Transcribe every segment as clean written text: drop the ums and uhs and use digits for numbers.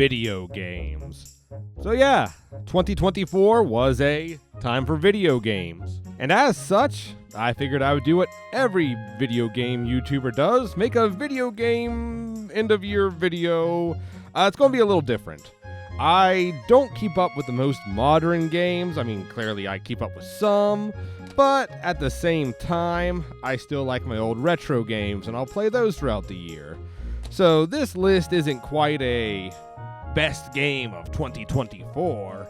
video games. So yeah, 2024 was a time for video games. And as such, I figured I would do what every video game YouTuber does, make a video game end of year video. It's going to be a little different. I don't keep up with the most modern games. I mean, clearly I keep up with some, but at the same time, I still like my old retro games, and I'll play those throughout the year. So this list isn't quite a best game of 2024.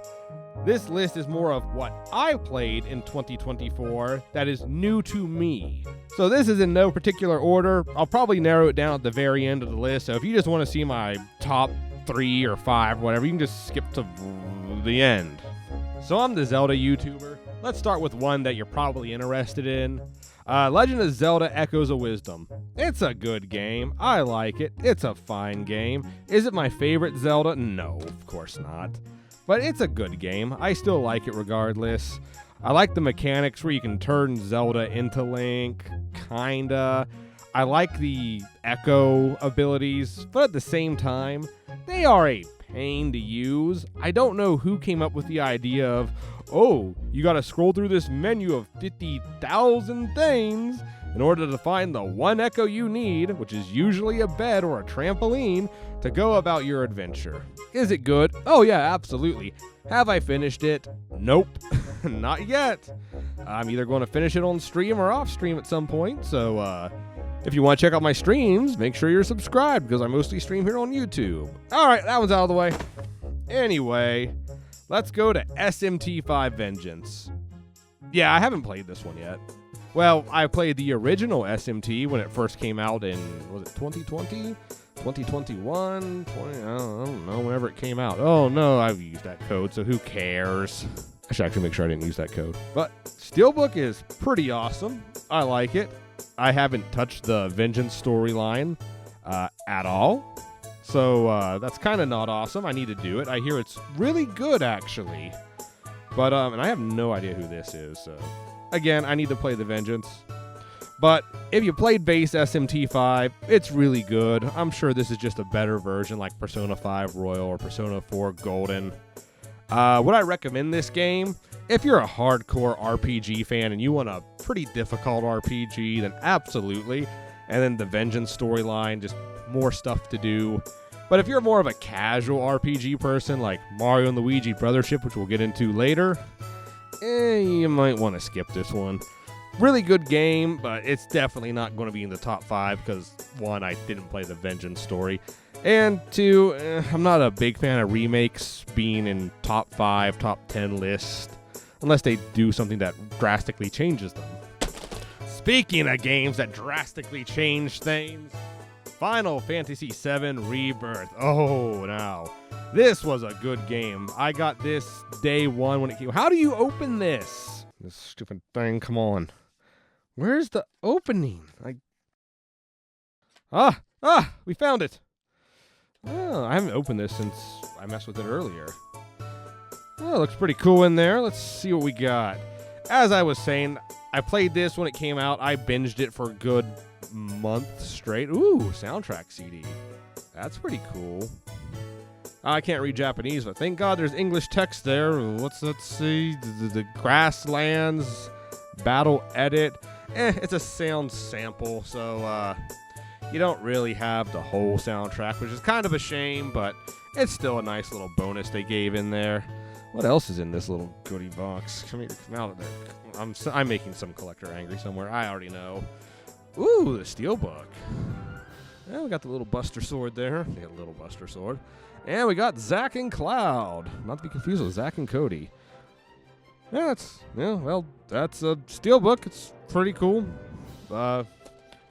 This list is more of what I played in 2024 that is new to me. So this is in no particular order. I'll probably narrow it down at the very end of the list. So if you just want to see my top 3 or 5, whatever, you can just skip to the end. So I'm the Zelda YouTuber. Let's start with one that you're probably interested in. Legend of Zelda Echoes of Wisdom. It's a good game. I like it. It's a fine game. Is it my favorite Zelda? No, of course not. But it's a good game. I still like it regardless. I like the mechanics where you can turn Zelda into Link, kinda. I like the Echo abilities, but at the same time, they are a pain to use. I don't know who came up with the idea of, oh, you gotta scroll through this menu of 50,000 things in order to find the one Echo you need, which is usually a bed or a trampoline, to go about your adventure. Is it good? Oh yeah, absolutely. Have I finished it? Nope, not yet. I'm either going to finish it on stream or off stream at some point, so if you want to check out my streams, make sure you're subscribed, because I mostly stream here on YouTube. Alright, that one's out of the way. Anyway, let's go to SMT5 Vengeance. Yeah, I haven't played this one yet. Well, I played the original SMT when it first came out in, was it 2020? 2021? I don't know, whenever it came out. Oh no, I've used that code, so who cares? I should actually make sure I didn't use that code. But Steelbook is pretty awesome. I like it. I haven't touched the Vengeance storyline at all. So that's kind of not awesome. I need to do it. I hear it's really good, actually. But, and I have no idea who this is, so. Again, I need to play the Vengeance. But if you played base SMT5, it's really good. I'm sure this is just a better version like Persona 5 Royal or Persona 4 Golden. Would I recommend this game? If you're a hardcore RPG fan and you want a pretty difficult RPG, then absolutely. And then the Vengeance storyline, just more stuff to do. But if you're more of a casual RPG person like Mario and Luigi Brothership, which we'll get into later, you might want to skip this one. Really good game, but it's definitely not going to be in the top 5 because, 1, I didn't play the Vengeance story, and 2, I'm not a big fan of remakes being in top 5, top 10 lists, unless they do something that drastically changes them. Speaking of games that drastically change things, Final Fantasy VII Rebirth. Oh, now, this was a good game. I got this day 1 when it came. How do you open this? This stupid thing, come on. Where's the opening? We found it. Oh, I haven't opened this since I messed with it earlier. Oh, it looks pretty cool in there. Let's see what we got. As I was saying, I played this when it came out. I binged it for a good month straight. Ooh, soundtrack CD. That's pretty cool. I can't read Japanese, but thank God there's English text there. Let's see. The Grasslands Battle Edit. It's a sound sample, so you don't really have the whole soundtrack, which is kind of a shame, but it's still a nice little bonus they gave in there. What else is in this little goodie box? Come here, come out of there. I'm making some collector angry somewhere. I already know. Ooh, the Steelbook. Yeah, we got the little Buster Sword there. We got a little Buster Sword. And we got Zack and Cloud. Not to be confused with Zack and Cody. Yeah, that's a Steelbook. It's pretty cool.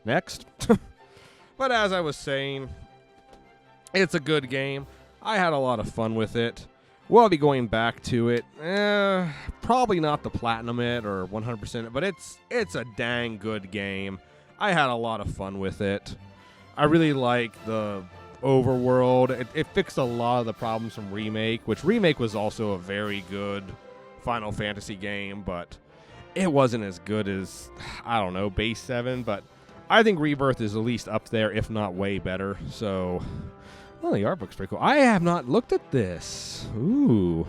Next. But as I was saying, it's a good game. I had a lot of fun with it. We'll be going back to it. Probably not the Platinum it or 100% it, but it's a dang good game. I had a lot of fun with it. I really like the overworld. It fixed a lot of the problems from Remake, which Remake was also a very good Final Fantasy game, but it wasn't as good as, I don't know, Base 7, but I think Rebirth is at least up there, if not way better. So Well, the art book's pretty cool. I have not looked at this. Ooh.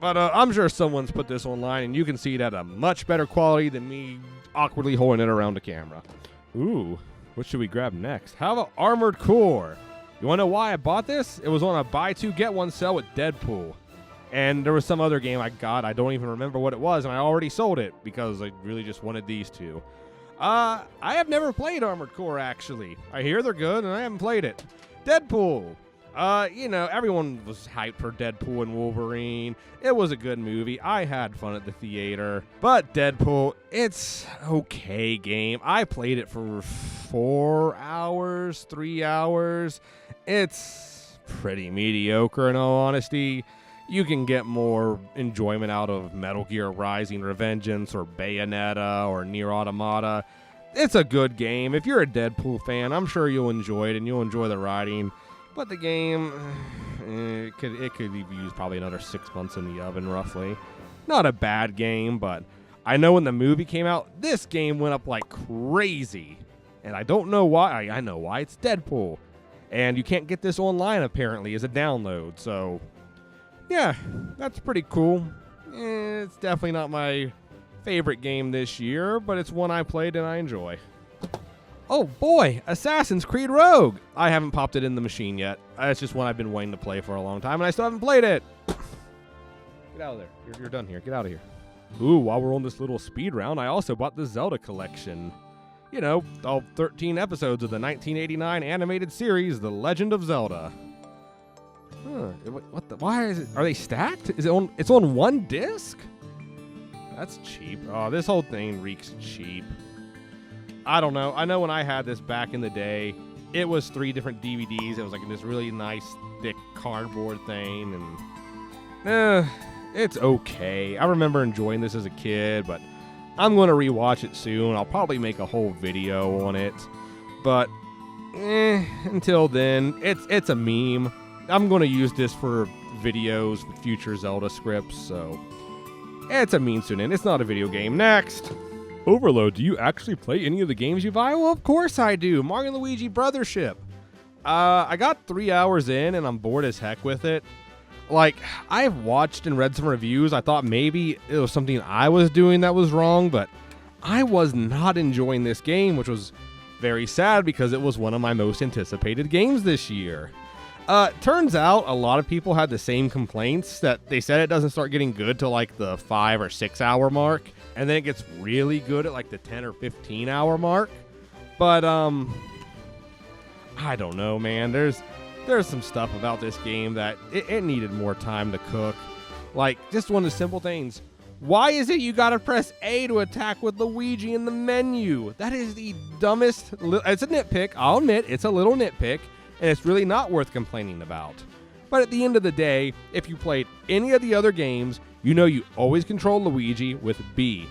But I'm sure someone's put this online, and you can see it at a much better quality than me awkwardly holding it around the camera. Ooh. What should we grab next? How about Armored Core? You want to know why I bought this? It was on a buy two, get one sale with Deadpool. And there was some other game I got. I don't even remember what it was, and I already sold it because I really just wanted these two. I have never played Armored Core, actually. I hear they're good, and I haven't played it. Deadpool. You know, everyone was hyped for Deadpool and Wolverine. It was a good movie. I had fun at the theater. But Deadpool, it's okay game. I played it for 4 hours, 3 hours. It's pretty mediocre in all honesty. You can get more enjoyment out of Metal Gear Rising Revengeance or Bayonetta or Nier Automata. It's a good game. If you're a Deadpool fan, I'm sure you'll enjoy it and you'll enjoy the writing. But the game, it could be used probably another 6 months in the oven, roughly. Not a bad game, but I know when the movie came out, this game went up like crazy. And I don't know why. I know why. It's Deadpool. And you can't get this online, apparently, as a download. So, yeah, that's pretty cool. It's definitely not my favorite game this year, but it's one I played and I enjoy. Oh boy, Assassin's Creed Rogue. I haven't popped it in the machine yet. It's just one I've been waiting to play for a long time, and I still haven't played it. Get out of there. You're done here. Get out of here. Ooh, while we're on this little speed round, I also bought the Zelda collection. You know, all 13 episodes of the 1989 animated series, The Legend of Zelda. Huh, what the, why is it, are they stacked? Is it on, it's on one disc? That's cheap. Oh, this whole thing reeks cheap. I don't know. I know when I had this back in the day, it was 3 different DVDs. It was like this really nice, thick cardboard thing, and it's okay. I remember enjoying this as a kid, but I'm going to rewatch it soon. I'll probably make a whole video on it, but until then, it's a meme. I'm going to use this for videos with future Zelda scripts, so it's a meme soon, and it's not a video game. Next! Overload, do you actually play any of the games you buy? Well, of course I do. Mario & Luigi Brothership. I got 3 hours in, and I'm bored as heck with it. Like, I've watched and read some reviews. I thought maybe it was something I was doing that was wrong, but I was not enjoying this game, which was very sad because it was one of my most anticipated games this year. Turns out a lot of people had the same complaints, that they said it doesn't start getting good till like the 5 or 6 hour mark, and then it gets really good at like the 10 or 15 hour mark. But I don't know, man. There's some stuff about this game that it needed more time to cook. Like, just one of the simple things. Why is it you gotta press A to attack with Luigi in the menu? That is the dumbest. It's a nitpick. I'll admit it's a little nitpick, and it's really not worth complaining about. But at the end of the day, if you played any of the other games, you know you always control Luigi with B.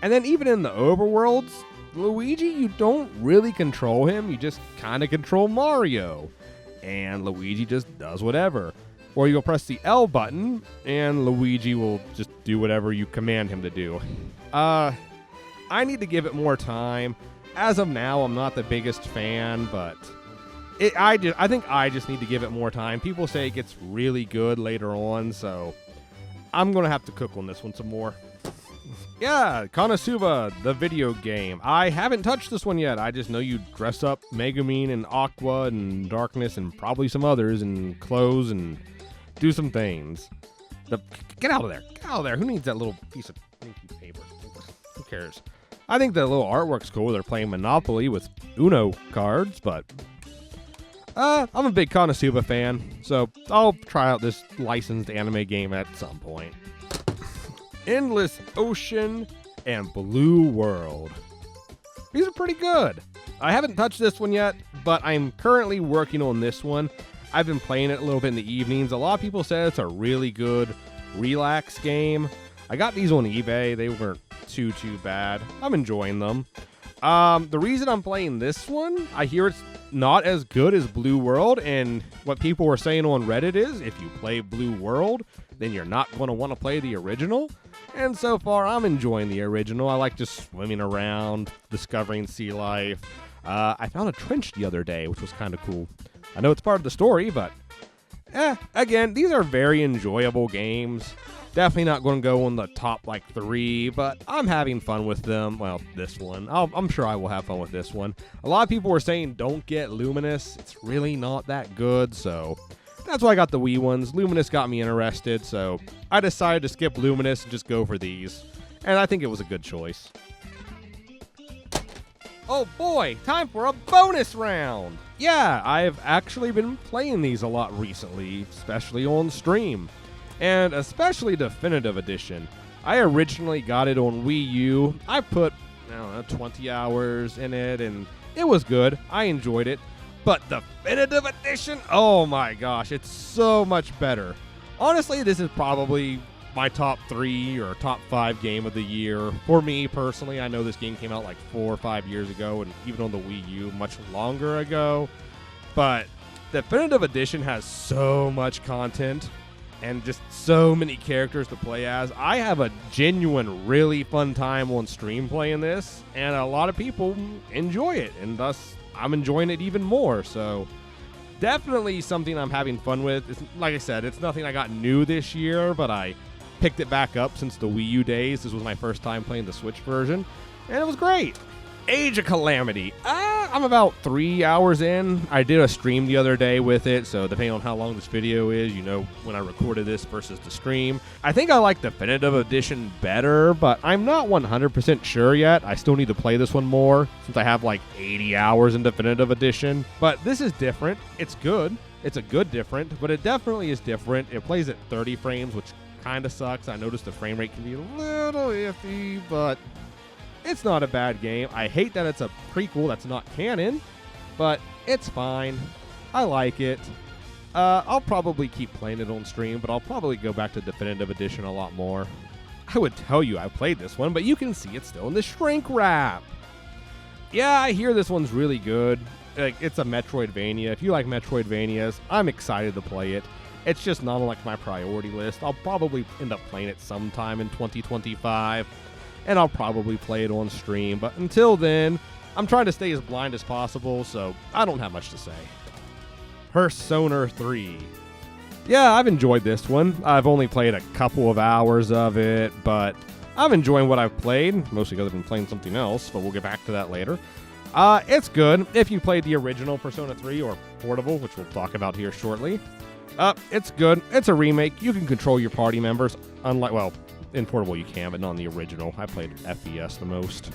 And then even in the overworlds, Luigi, you don't really control him. You just kind of control Mario. And Luigi just does whatever. Or you'll press the L button, and Luigi will just do whatever you command him to do. I need to give it more time. As of now, I'm not the biggest fan, but I think I just need to give it more time. People say it gets really good later on, so I'm going to have to cook on this one some more. Yeah, Kosua, the video game. I haven't touched this one yet. I just know you dress up Megumin and Aqua and Darkness and probably some others in clothes and do some things. Get out of there. Get out of there. Who needs that little piece of paper? Who cares? I think the little artwork's cool. They're playing Monopoly with Uno cards, but I'm a big Kosua fan, so I'll try out this licensed anime game at some point. Endless Ocean and Blue World. These are pretty good. I haven't touched this one yet, but I'm currently working on this one. I've been playing it a little bit in the evenings. A lot of people say it's a really good relax game. I got these on eBay. They weren't too bad. I'm enjoying them. The reason I'm playing this one, I hear it's not as good as Blue World, and what people were saying on Reddit is if you play Blue World, then you're not going to want to play the original. And so far, I'm enjoying the original. I like just swimming around, discovering sea life. I found a trench the other day, which was kind of cool. I know it's part of the story, but again, these are very enjoyable games. Definitely not going to go on the top like 3, but I'm having fun with them. Well, this one. I'm sure I will have fun with this one. A lot of people were saying don't get Luminous. It's really not that good, so that's why I got the Wii ones. Luminous got me interested, so I decided to skip Luminous and just go for these. And I think it was a good choice. Oh boy, time for a bonus round! Yeah, I've actually been playing these a lot recently, especially on stream. And especially Definitive Edition. I originally got it on Wii U. I put, 20 hours in it, and it was good. I enjoyed it. But Definitive Edition, oh my gosh, it's so much better. Honestly, this is probably my top 3 or top 5 game of the year. For me, personally, I know this game came out like 4 or 5 years ago, and even on the Wii U, much longer ago. But Definitive Edition has so much content and just so many characters to play as. I have a genuine, really fun time on stream playing this, and a lot of people enjoy it, and thus I'm enjoying it even more. So definitely something I'm having fun with. Like I said, it's nothing I got new this year, but I picked it back up since the Wii U days. This was my first time playing the Switch version, and it was great. Age of Calamity. I'm about 3 hours in. I did a stream the other day with it, so depending on how long this video is, you know when I recorded this versus the stream. I think I like Definitive Edition better, but I'm not 100% sure yet. I still need to play this one more, since I have like 80 hours in Definitive Edition. But this is different. It's good. It's a good different, but it definitely is different. It plays at 30 frames, which kind of sucks. I noticed the frame rate can be a little iffy, but it's not a bad game. I hate that it's a prequel that's not canon, but it's fine. I like it. I'll probably keep playing it on stream, but I'll probably go back to Definitive Edition a lot more. I would tell you I played this one, but you can see it's still in the shrink wrap. Yeah, I hear this one's really good. Like, it's a Metroidvania. If you like Metroidvanias, I'm excited to play it. It's just not on like my priority list. I'll probably end up playing it sometime in 2025. And I'll probably play it on stream. But until then, I'm trying to stay as blind as possible, so I don't have much to say. Persona 3. Yeah, I've enjoyed this one. I've only played a couple of hours of it, but I'm enjoying what I've played, mostly because I've been playing something else, but we'll get back to that later. It's good if you played the original Persona 3 or Portable, which we'll talk about here shortly. It's good. It's a remake. You can control your party members, unlike, well, in Portable you can, but not in the original. I played FES the most.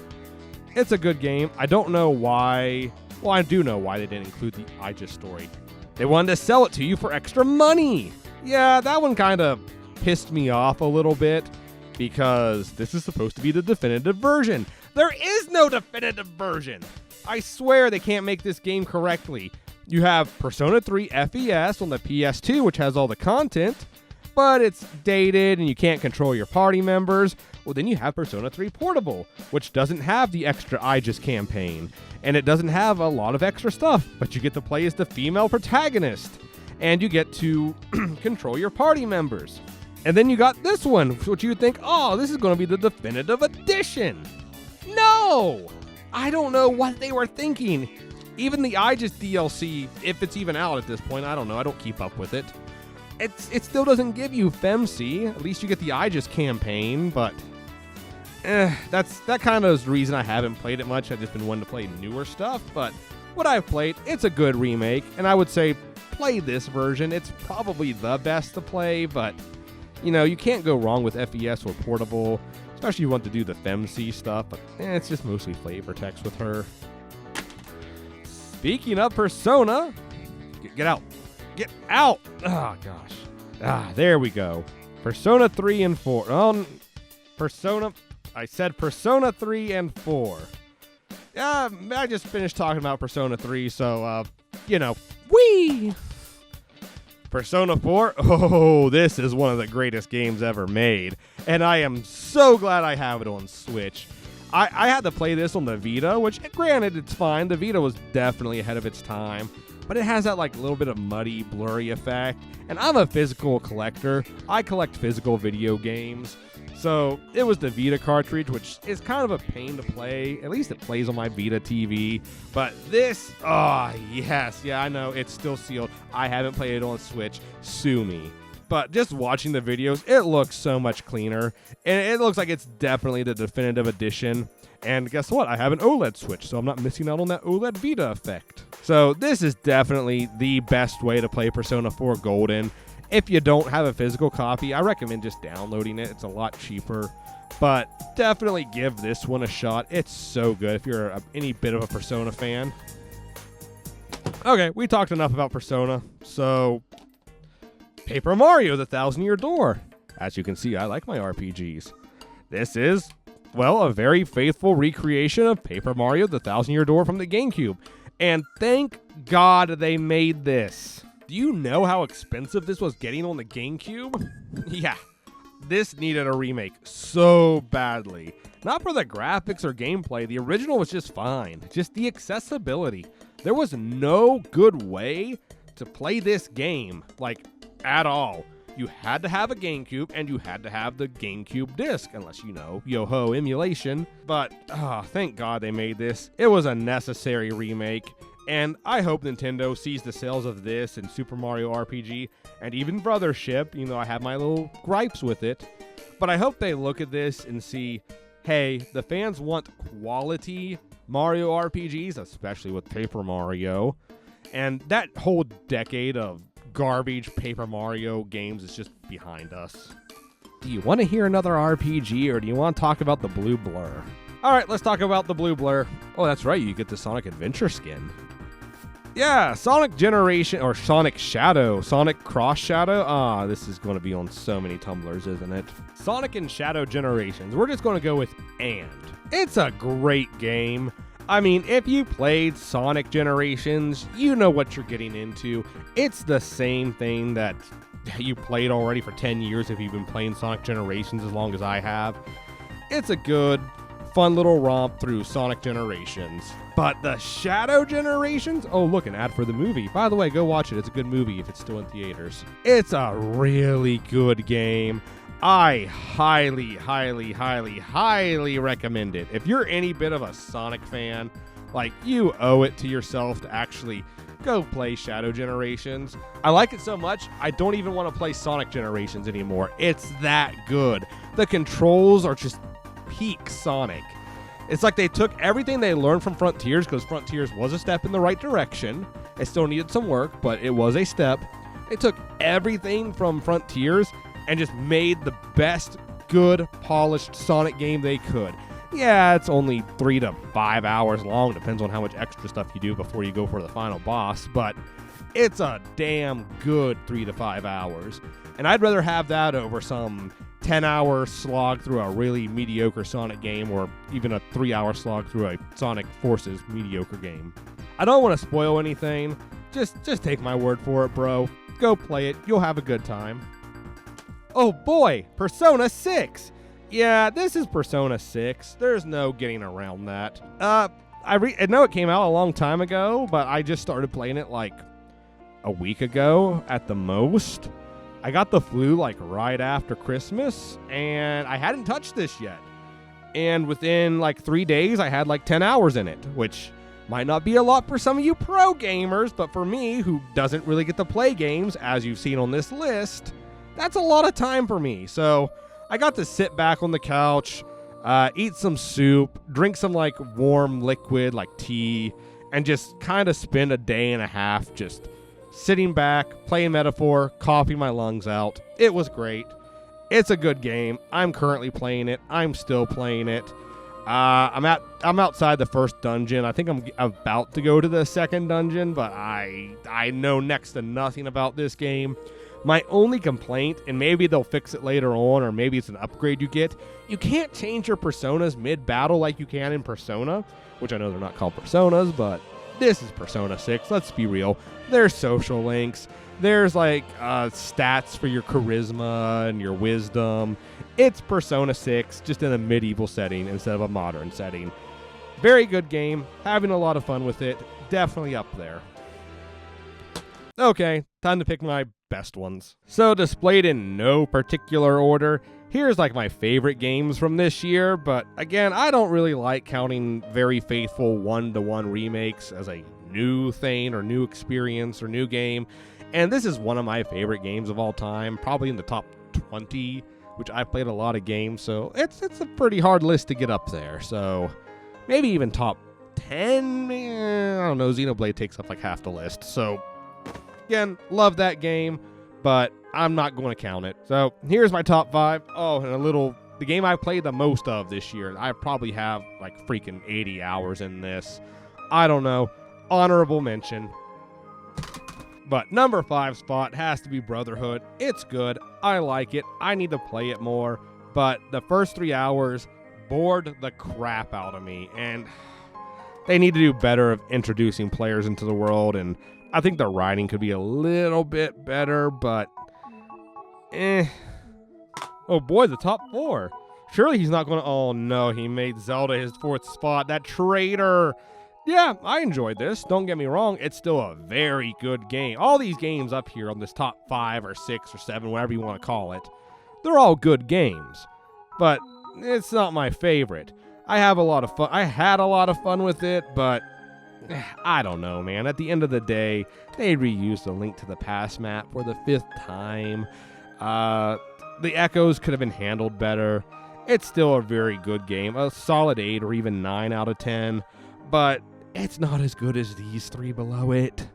It's a good game. I don't know why. Well, I do know why they didn't include the Aegis story. They wanted to sell it to you for extra money. Yeah, that one kind of pissed me off a little bit because this is supposed to be the definitive version. There is no definitive version. I swear they can't make this game correctly. You have Persona 3 FES on the PS2, which has all the content, but it's dated and you can't control your party members. Well, then you have Persona 3 Portable, which doesn't have the extra Aegis campaign, and it doesn't have a lot of extra stuff, but you get to play as the female protagonist, and you get to control your party members. And then you got this one, which you would think, oh, this is going to be the definitive edition. No! I don't know what they were thinking. Even the Aegis DLC, if it's even out at this point, I don't know, I don't keep up with it. It still doesn't give you FemC. At least you get the Aegis campaign, but that kind of is the reason I haven't played it much. I've just been wanting to play newer stuff, but what I've played, it's a good remake, and I would say play this version. It's probably the best to play, but you know, you can't go wrong with FES or Portable, especially if you want to do the FemC stuff, but it's just mostly flavor text with her. Speaking of Persona, get out. Get out! Oh, gosh. There we go. Persona 3 and 4. I said Persona 3 and 4. I just finished talking about Persona 3, so, whee! Persona 4? Oh, this is one of the greatest games ever made. And I am so glad I have it on Switch. I had to play this on the Vita, which, granted, it's fine. The Vita was definitely ahead of its time. but it has that like little bit of muddy, blurry effect. And I'm a physical collector. I collect physical video games. So it was the Vita cartridge, which is kind of a pain to play. At least it plays on my Vita TV. But this, yes, yeah, I know, it's still sealed. I haven't played it on Switch. Sue me. But just watching the videos, it looks so much cleaner. And it looks like it's definitely the definitive edition. And guess what? I have an OLED Switch, so I'm not missing out on that OLED Vita effect. So this is definitely the best way to play Persona 4 Golden. If you don't have a physical copy, I recommend just downloading it. It's a lot cheaper. But definitely give this one a shot. It's so good if you're any bit of a Persona fan. Okay, we talked enough about Persona. So, Paper Mario, the Thousand-Year Door. As you can see, I like my RPGs. This is, well, a very faithful recreation of Paper Mario, the Thousand-Year Door from the GameCube. And thank God they made this. Do you know how expensive this was getting on the GameCube? Yeah, this needed a remake so badly. Not for the graphics or gameplay, the original was just fine. Just the accessibility. There was no good way to play this game, like, at all. You had to have a GameCube, and you had to have the GameCube disc, unless you know, yo-ho emulation. But, thank God they made this. It was a necessary remake. And I hope Nintendo sees the sales of this and Super Mario RPG and even Brothership. You know, I have my little gripes with it. But I hope they look at this and see, hey, the fans want quality Mario RPGs, especially with Paper Mario. And that whole decade of garbage Paper Mario games is just behind us. Do you want to hear another RPG, or do you want to talk about the Blue Blur? All right, let's talk about the Blue Blur. Oh, that's right, you get the Sonic Adventure skin. Yeah, Sonic Generation, or Sonic Shadow, Sonic Cross Shadow. This is going to be on so many Tumblrs, isn't it? Sonic and Shadow Generations. We're just going to go with and. It's a great game. I mean, if you played Sonic Generations, you know what you're getting into. It's the same thing that you played already for 10 years if you've been playing Sonic Generations as long as I have. It's a good, fun little romp through Sonic Generations. But the Shadow Generations? Oh, look, an ad for the movie. By the way, go watch it. It's a good movie if it's still in theaters. It's a really good game. I highly, highly, highly, highly recommend it. If you're any bit of a Sonic fan, like, you owe it to yourself to actually go play Shadow Generations. I like it so much, I don't even want to play Sonic Generations anymore. It's that good. The controls are just peak Sonic. It's like they took everything they learned from Frontiers, because Frontiers was a step in the right direction. It still needed some work, but it was a step. They took everything from Frontiers and just made the best, good, polished Sonic game they could. Yeah, it's only 3 to 5 hours long. Depends on how much extra stuff you do before you go for the final boss, but it's a damn good 3 to 5 hours. And I'd rather have that over some 10-hour slog through a really mediocre Sonic game, or even a 3-hour slog through a Sonic Forces mediocre game. I don't want to spoil anything. Just take my word for it, bro. Go play it. You'll have a good time. Oh boy, Persona 6. Yeah, this is Persona 6. There's no getting around that. I know it came out a long time ago, but I just started playing it like a week ago at the most. I got the flu like right after Christmas, and I hadn't touched this yet. And within like 3 days, I had like 10 hours in it, which might not be a lot for some of you pro gamers, but for me, who doesn't really get to play games, as you've seen on this list, that's a lot of time for me. So I got to sit back on the couch, eat some soup, drink some like warm liquid like tea, and just kind of spend a day and a half just sitting back, playing Metaphor, coughing my lungs out. It was great. It's a good game. I'm currently playing it. I'm still playing it. I'm outside the first dungeon. I think I'm about to go to the second dungeon, but I know next to nothing about this game. My only complaint, and maybe they'll fix it later on, or maybe it's an upgrade you get, you can't change your personas mid-battle like you can in Persona, which I know they're not called personas, but this is Persona 6. Let's be real. There's social links. There's like stats for your charisma and your wisdom. It's Persona 6, just in a medieval setting instead of a modern setting. Very good game. Having a lot of fun with it. Definitely up there. Okay, time to pick my best ones. So displayed in no particular order, here's like my favorite games from this year, but again, I don't really like counting very faithful one-to-one remakes as a new thing or new experience or new game. And this is one of my favorite games of all time, probably in the top 20, which I've played a lot of games, so it's a pretty hard list to get up there. So maybe even top 10, I don't know, Xenoblade takes up like half the list. So again, love that game, but I'm not going to count it. So here's my top 5. Oh, and the game I played the most of this year. I probably have like freaking 80 hours in this. I don't know. Honorable mention. But number 5 spot has to be Brotherhood. It's good. I like it. I need to play it more. But the first 3 hours bored the crap out of me. And they need to do better of introducing players into the world. And I think the writing could be a little bit better, but Oh boy, the top 4. Surely he's not going to... Oh no, he made Zelda his 4th spot. That traitor. Yeah, I enjoyed this. Don't get me wrong. It's still a very good game. All these games up here on this top 5 or 6 or 7, whatever you want to call it, they're all good games. But it's not my favorite. I have a lot of fun. I had a lot of fun with it, but I don't know, man. At the end of the day, they reused a Link to the Past map for the 5th time. The echoes could have been handled better. It's still a very good game. A solid 8 or even 9 out of 10. But it's not as good as these 3 below it.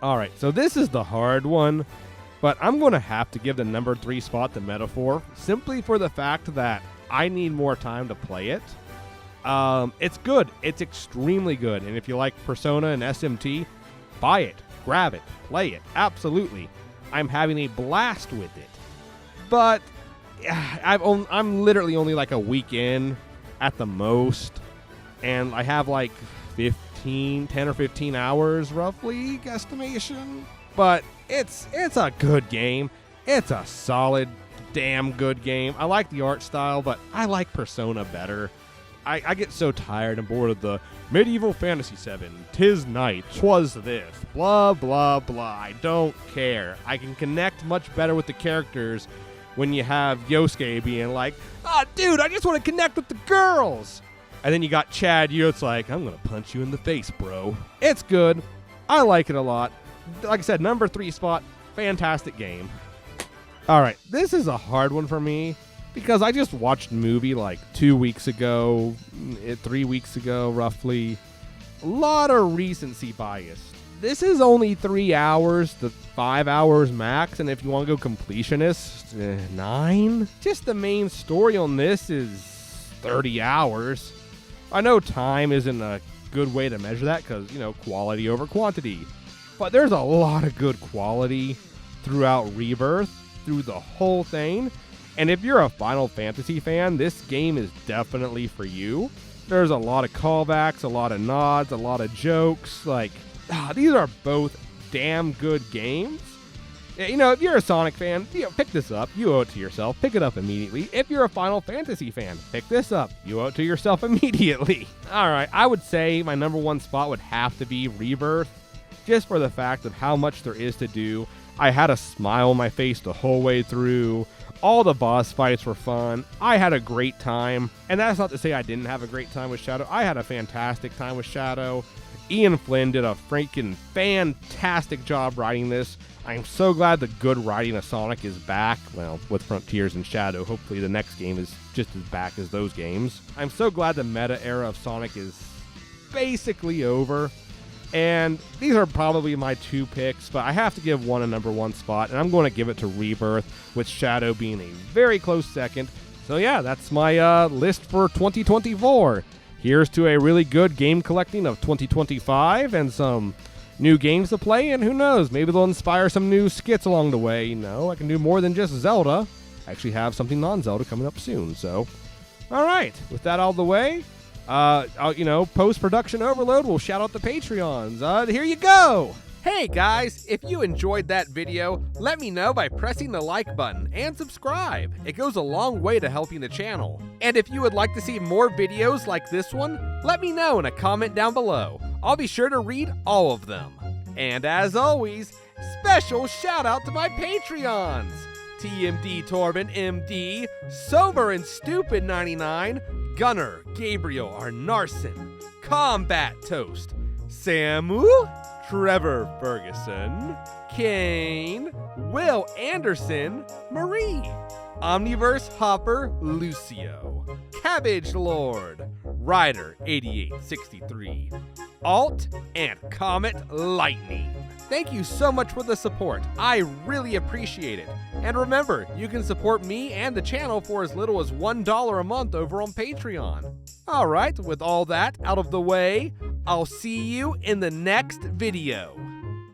Alright, so this is the hard one. But I'm going to have to give the number 3 spot to Metaphor. Simply for the fact that I need more time to play it. It's good. It's extremely good. And if you like Persona and SMT, buy it, grab it, play it. Absolutely. I'm having a blast with it. But I'm literally only like a week in at the most. And I have like 10 or 15 hours roughly, guesstimation. But it's a good game. It's a solid, damn good game. I like the art style, but I like Persona better. I get so tired and bored of the medieval fantasy 7, 'tis night, 'twas this, blah, blah, blah. I don't care. I can connect much better with the characters when you have Yosuke being like, dude, I just want to connect with the girls. And then you got Chad, it's like, I'm going to punch you in the face, bro. It's good. I like it a lot. Like I said, number 3 spot, fantastic game. All right, this is a hard one for me. Because I just watched a movie like 2 weeks ago, 3 weeks ago, roughly. A lot of recency bias. This is only 3 hours to 5 hours max, and if you want to go completionist, 9? Just the main story on this is 30 hours. I know time isn't a good way to measure that because, quality over quantity. But there's a lot of good quality throughout Rebirth, through the whole thing. And if you're a Final Fantasy fan, this game is definitely for you. There's a lot of callbacks, a lot of nods, a lot of jokes. These are both damn good games. If you're a Sonic fan, pick this up. You owe it to yourself. Pick it up immediately. If you're a Final Fantasy fan, pick this up. You owe it to yourself immediately. All right, I would say my number 1 spot would have to be Rebirth, just for the fact of how much there is to do. I had a smile on my face the whole way through. All the boss fights were fun. I had a great time. And that's not to say I didn't have a great time with Shadow. I had a fantastic time with Shadow. Ian Flynn did a freaking fantastic job writing this. I'm so glad the good writing of Sonic is back. Well, with Frontiers and Shadow, hopefully the next game is just as back as those games. I'm so glad the meta era of Sonic is basically over. And these are probably my 2 picks, but I have to give one a number 1 spot, and I'm going to give it to Rebirth, with Shadow being a very close second. So yeah, that's my list for 2024. Here's to a really good game collecting of 2025 and some new games to play, and who knows, maybe they'll inspire some new skits along the way. I can do more than just Zelda. I actually have something non-Zelda coming up soon, so. All right, with that out of the way, post-production overload, we'll shout out the Patreons. Here you go. Hey guys, if you enjoyed that video, let me know by pressing the like button and subscribe. It goes a long way to helping the channel. And if you would like to see more videos like this one, let me know in a comment down below. I'll be sure to read all of them. And as always, special shout out to my Patreons! TMD Torben MD, Sober and Stupid 99, Gunner, Gabriel Arnarson, Combat Toast, Samu, Trevor Ferguson, Kane, Will Anderson, Marie, Omniverse Hopper Lucio, Cabbage Lord, Ryder 8863, Alt, and Comet Lightning. Thank you so much for the support. I really appreciate it. And remember, you can support me and the channel for as little as $1 a month over on Patreon. Alright, with all that out of the way, I'll see you in the next video.